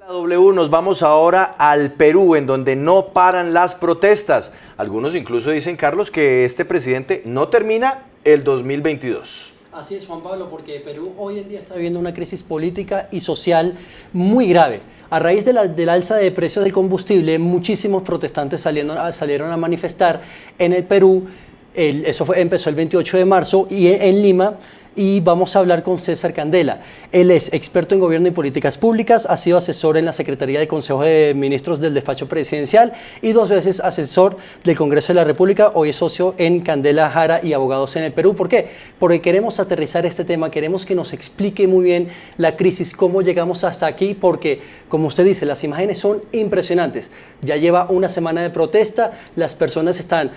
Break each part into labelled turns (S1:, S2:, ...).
S1: La W, nos vamos ahora al Perú, en donde no paran las protestas. Algunos incluso dicen, Carlos, que este presidente no termina el 2022.
S2: Así es, Juan Pablo, porque Perú hoy en día está viviendo una crisis política y social muy grave. A raíz del alza de precios del combustible, muchísimos protestantes salieron a manifestar en el Perú. Empezó el 28 de marzo en Lima. Y vamos a hablar con César Candela. Él es experto en gobierno y políticas públicas, ha sido asesor en la Secretaría del Consejo de Ministros del Despacho Presidencial y 2 veces asesor del Congreso de la República. Hoy es socio en Candela Jara y Abogados en el Perú. ¿Por qué? Porque queremos aterrizar este tema, queremos que nos explique muy bien la crisis, cómo llegamos hasta aquí, porque, como usted dice, las imágenes son impresionantes. Ya lleva una semana de protesta, las personas están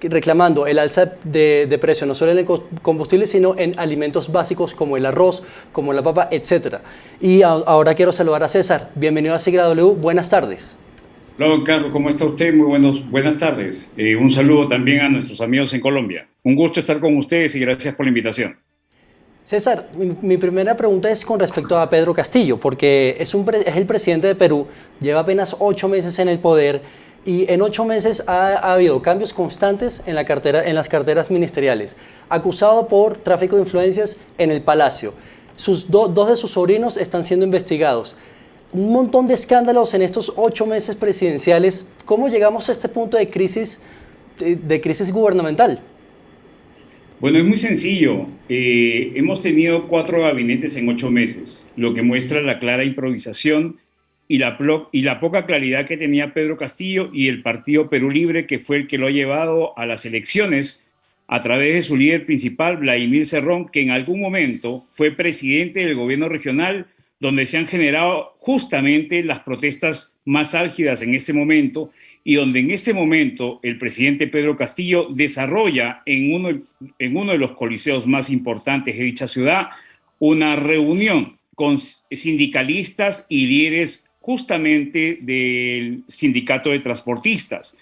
S2: reclamando el alza de precio, no solo en el combustible, sino en alimentos básicos como el arroz, como la papa, etc. Y ahora quiero saludar a César. Bienvenido a Sigla W. Buenas tardes.
S3: Hola, don Carlos, ¿cómo está usted? Buenas tardes. Un saludo también a nuestros amigos en Colombia. Un gusto estar con ustedes y gracias por la invitación.
S2: César, mi primera pregunta es con respecto a Pedro Castillo, porque es el presidente de Perú, lleva apenas 8 meses en el poder. Y en 8 meses ha habido cambios constantes en las carteras ministeriales. Acusado por tráfico de influencias en el Palacio. Dos de sus sobrinos están siendo investigados. Un montón de escándalos en estos 8 meses presidenciales. ¿Cómo llegamos a este punto de crisis gubernamental?
S3: Bueno, es muy sencillo. Hemos tenido 4 gabinetes en 8 meses, lo que muestra la clara improvisación y la poca claridad que tenía Pedro Castillo y el partido Perú Libre, que fue el que lo ha llevado a las elecciones a través de su líder principal, Vladimir Cerrón, que en algún momento fue presidente del gobierno regional, donde se han generado justamente las protestas más álgidas en este momento y donde en este momento el presidente Pedro Castillo desarrolla en uno de los coliseos más importantes de dicha ciudad una reunión con sindicalistas y líderes justamente del sindicato de transportistas.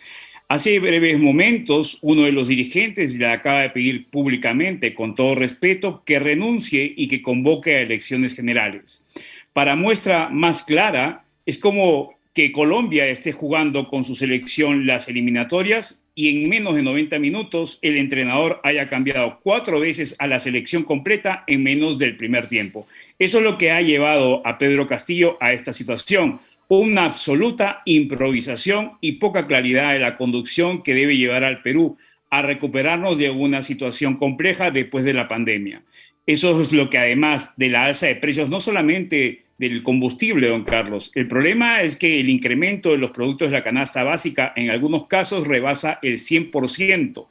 S3: Hace breves momentos, uno de los dirigentes le acaba de pedir públicamente, con todo respeto, que renuncie y que convoque a elecciones generales. Para muestra más clara, es como que Colombia esté jugando con su selección las eliminatorias y en menos de 90 minutos el entrenador haya cambiado 4 veces a la selección completa en menos del primer tiempo. Eso es lo que ha llevado a Pedro Castillo a esta situación, una absoluta improvisación y poca claridad de la conducción que debe llevar al Perú a recuperarnos de una situación compleja después de la pandemia. Eso es lo que, además de la alza de precios, no solamente del combustible, don Carlos, el problema es que el incremento de los productos de la canasta básica en algunos casos rebasa el 100%.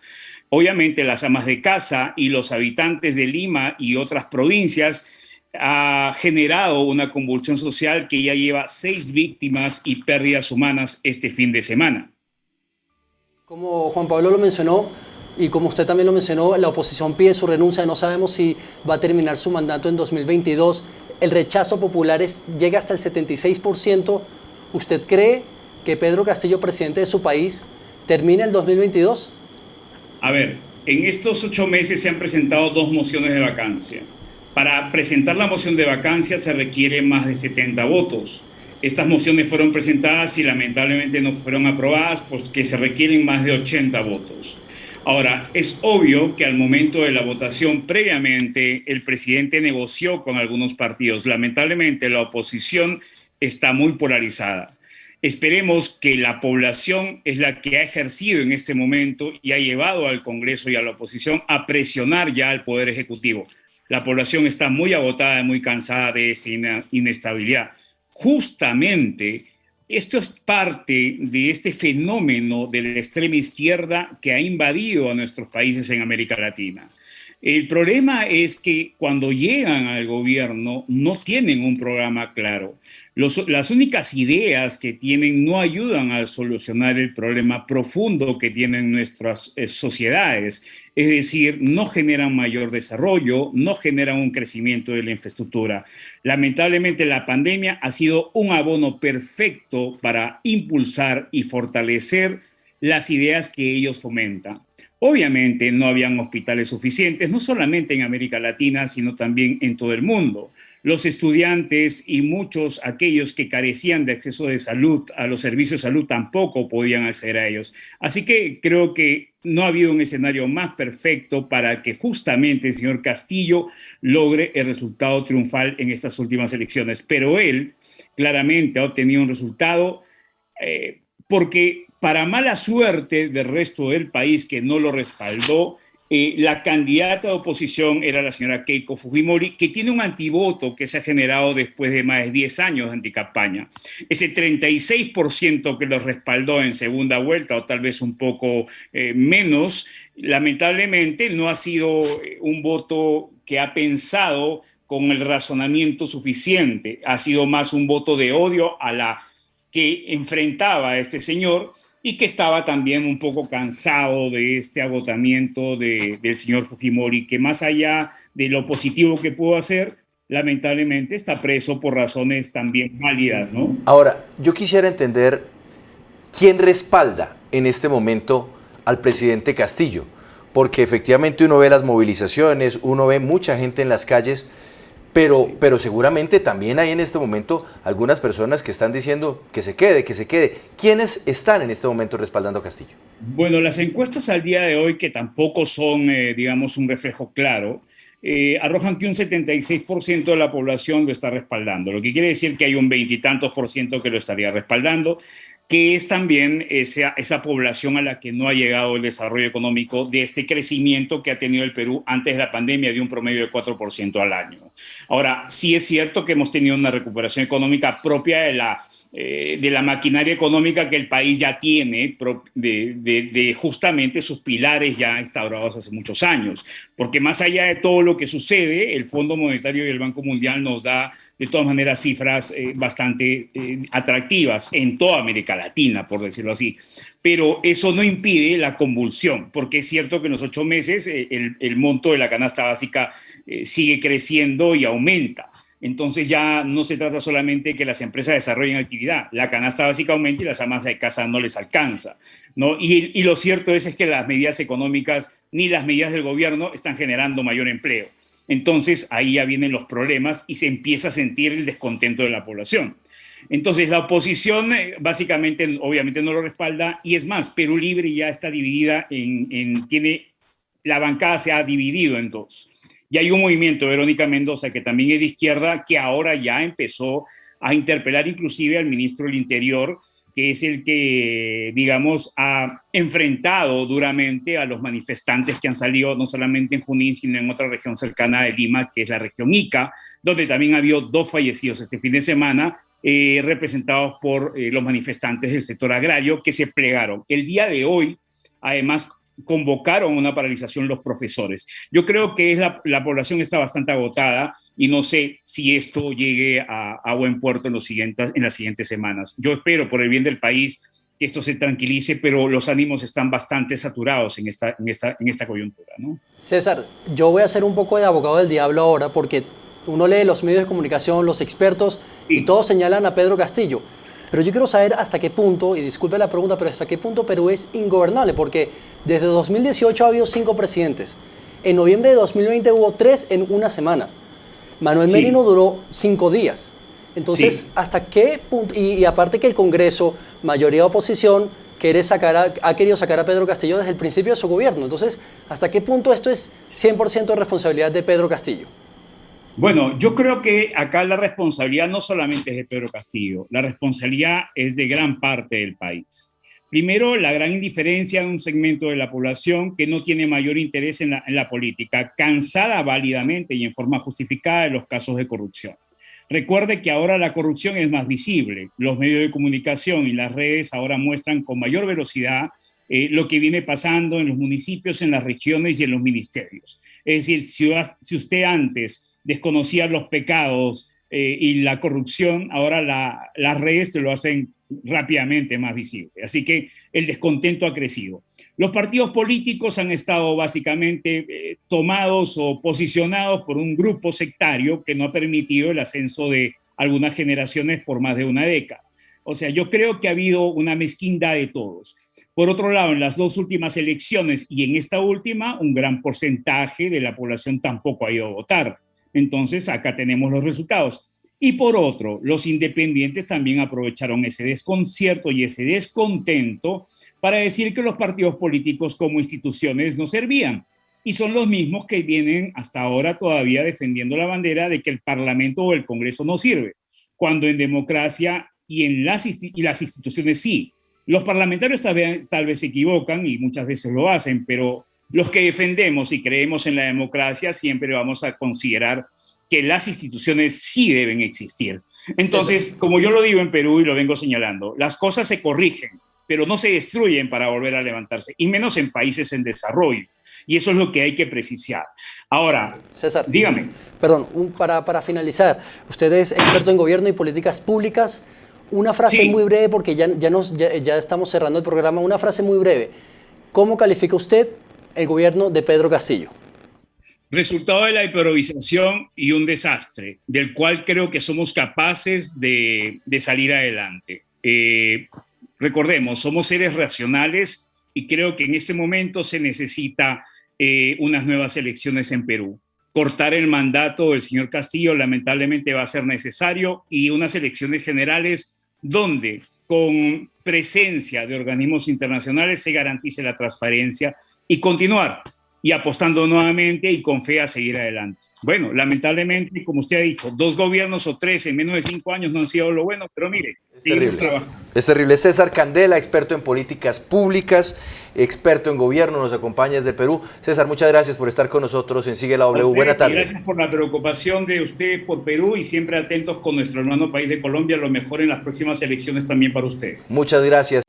S3: Obviamente las amas de casa y los habitantes de Lima y otras provincias ha generado una convulsión social que ya lleva 6 víctimas y pérdidas humanas este fin de semana.
S2: Como Juan Pablo lo mencionó, y como usted también lo mencionó, la oposición pide su renuncia. No sabemos si va a terminar su mandato en 2022. El rechazo popular llega hasta el 76%. ¿Usted cree que Pedro Castillo, presidente de su país, termine el 2022?
S3: A ver, en estos 8 meses se han presentado 2 mociones de vacancia. Para presentar la moción de vacancia se requiere más de 70 votos. Estas mociones fueron presentadas y lamentablemente no fueron aprobadas porque se requieren más de 80 votos. Ahora, es obvio que al momento de la votación previamente el presidente negoció con algunos partidos. Lamentablemente la oposición está muy polarizada. Esperemos que la población es la que ha ejercido en este momento y ha llevado al Congreso y a la oposición a presionar ya al Poder Ejecutivo. La población está muy agotada y muy cansada de esta inestabilidad. Justamente esto es parte de este fenómeno de la extrema izquierda que ha invadido a nuestros países en América Latina. El problema es que cuando llegan al gobierno no tienen un programa claro. Las únicas ideas que tienen no ayudan a solucionar el problema profundo que tienen nuestras sociedades. Es decir, no generan mayor desarrollo, no generan un crecimiento de la infraestructura. Lamentablemente la pandemia ha sido un abono perfecto para impulsar y fortalecer las ideas que ellos fomentan. Obviamente no habían hospitales suficientes, no solamente en América Latina, sino también en todo el mundo. los estudiantes y muchos aquellos que carecían de acceso de salud a los servicios de salud tampoco podían acceder a ellos. Así que creo que no ha habido un escenario más perfecto para que justamente el señor Castillo logre el resultado triunfal en estas últimas elecciones. Pero él claramente ha obtenido un resultado porque para mala suerte del resto del país que no lo respaldó, la candidata de oposición era la señora Keiko Fujimori, que tiene un antivoto que se ha generado después de más de 10 años de anticampaña. Ese 36% que los respaldó en segunda vuelta, o tal vez un poco menos, lamentablemente no ha sido un voto que ha pensado con el razonamiento suficiente. Ha sido más un voto de odio a la que enfrentaba a este señor, y que estaba también un poco cansado de este agotamiento del señor Fujimori, que más allá de lo positivo que pudo hacer, lamentablemente está preso por razones también válidas, ¿no?
S1: Ahora, yo quisiera entender quién respalda en este momento al presidente Castillo, porque efectivamente uno ve las movilizaciones, uno ve mucha gente en las calles, pero seguramente también hay en este momento algunas personas que están diciendo que se quede, que se quede. ¿Quiénes están en este momento respaldando a Castillo?
S3: Bueno, las encuestas al día de hoy, que tampoco son, digamos, un reflejo claro, arrojan que un 76% de la población lo está respaldando, lo que quiere decir que hay un 20 y tantos por ciento que lo estaría respaldando, que es también esa población a la que no ha llegado el desarrollo económico de este crecimiento que ha tenido el Perú antes de la pandemia de un promedio de 4% al año. Ahora, sí es cierto que hemos tenido una recuperación económica propia de la maquinaria económica que el país ya tiene, de justamente sus pilares ya instaurados hace muchos años, porque más allá de todo lo que sucede, el Fondo Monetario y el Banco Mundial nos da de todas maneras cifras bastante atractivas en toda América Latina, por decirlo así. Pero eso no impide la convulsión, porque es cierto que en los 8 meses el monto de la canasta básica sigue creciendo y aumenta. Entonces ya no se trata solamente de que las empresas desarrollen actividad, la canasta básica aumenta y las amas de casa no les alcanza, ¿no? Y lo cierto es que las medidas económicas ni las medidas del gobierno están generando mayor empleo. Entonces ahí ya vienen los problemas y se empieza a sentir el descontento de la población. Entonces la oposición básicamente obviamente no lo respalda, y es más, Perú Libre ya está dividida la bancada se ha dividido en dos. Y hay un movimiento, Verónica Mendoza, que también es de izquierda, que ahora ya empezó a interpelar inclusive al ministro del Interior, que es el que, digamos, ha enfrentado duramente a los manifestantes que han salido no solamente en Junín, sino en otra región cercana de Lima, que es la región Ica, donde también ha habido 2 fallecidos este fin de semana, representados por los manifestantes del sector agrario, que se plegaron. El día de hoy, además, convocaron una paralización los profesores. Yo creo que la población está bastante agotada y no sé si esto llegue a buen puerto en las siguientes semanas. Yo espero, por el bien del país, que esto se tranquilice, pero los ánimos están bastante saturados en esta coyuntura, ¿no?
S2: César, yo voy a ser un poco de abogado del diablo ahora, porque uno lee los medios de comunicación, los expertos, y todos señalan a Pedro Castillo. Pero yo quiero saber hasta qué punto, y disculpe la pregunta, pero hasta qué punto Perú es ingobernable, porque desde 2018 ha habido 5 presidentes. En noviembre de 2020 hubo 3 en una semana. Manuel Merino duró 5 días. Entonces, ¿hasta qué punto? Y aparte que el Congreso, mayoría de oposición, ha querido sacar a Pedro Castillo desde el principio de su gobierno. Entonces, ¿hasta qué punto esto es 100% responsabilidad de Pedro Castillo?
S3: Bueno, yo creo que acá la responsabilidad no solamente es de Pedro Castillo, la responsabilidad es de gran parte del país. Primero, la gran indiferencia de un segmento de la población que no tiene mayor interés en la política, cansada válidamente y en forma justificada de los casos de corrupción. Recuerde que ahora la corrupción es más visible. Los medios de comunicación y las redes ahora muestran con mayor velocidad lo que viene pasando en los municipios, en las regiones y en los ministerios. Es decir, si usted antes desconocía los pecados y la corrupción, ahora las redes te lo hacen rápidamente más visible. Así que el descontento ha crecido. Los partidos políticos han estado básicamente tomados o posicionados por un grupo sectario que no ha permitido el ascenso de algunas generaciones por más de una década. O sea, yo creo que ha habido una mezquindad de todos. Por otro lado, en las 2 últimas elecciones y en esta última, un gran porcentaje de la población tampoco ha ido a votar. Entonces, acá tenemos los resultados. Y por otro, los independientes también aprovecharon ese desconcierto y ese descontento para decir que los partidos políticos como instituciones no servían. Y son los mismos que vienen hasta ahora todavía defendiendo la bandera de que el Parlamento o el Congreso no sirve, cuando en democracia y las instituciones sí. Los parlamentarios tal vez se equivocan y muchas veces lo hacen, pero los que defendemos y creemos en la democracia siempre vamos a considerar que las instituciones sí deben existir. Entonces, como yo lo digo en Perú y lo vengo señalando, las cosas se corrigen, pero no se destruyen para volver a levantarse, y menos en países en desarrollo. Y eso es lo que hay que precisar. Ahora,
S2: César,
S3: dígame.
S2: Perdón, para finalizar, usted es experto en gobierno y políticas públicas. Una frase muy breve, porque ya estamos cerrando el programa, una frase muy breve. ¿Cómo califica usted el gobierno de Pedro Castillo?
S3: Resultado de la improvisación y un desastre, del cual creo que somos capaces de salir adelante. Recordemos, somos seres racionales y creo que en este momento se necesita unas nuevas elecciones en Perú. Cortar el mandato del señor Castillo lamentablemente va a ser necesario, y unas elecciones generales donde con presencia de organismos internacionales se garantice la transparencia, y continuar y apostando nuevamente y con fe a seguir adelante. Bueno, lamentablemente, como usted ha dicho, 2 gobiernos o 3 en menos de 5 años no han sido lo bueno, pero mire, seguimos trabajando.
S1: Es terrible. César Candela, experto en políticas públicas, experto en gobierno, nos acompaña desde Perú. César, muchas gracias por estar con nosotros en Sigue la W. Buenas tardes.
S3: Gracias por la preocupación de usted por Perú, y siempre atentos con nuestro hermano país de Colombia. Lo mejor en las próximas elecciones también para usted.
S1: Muchas gracias.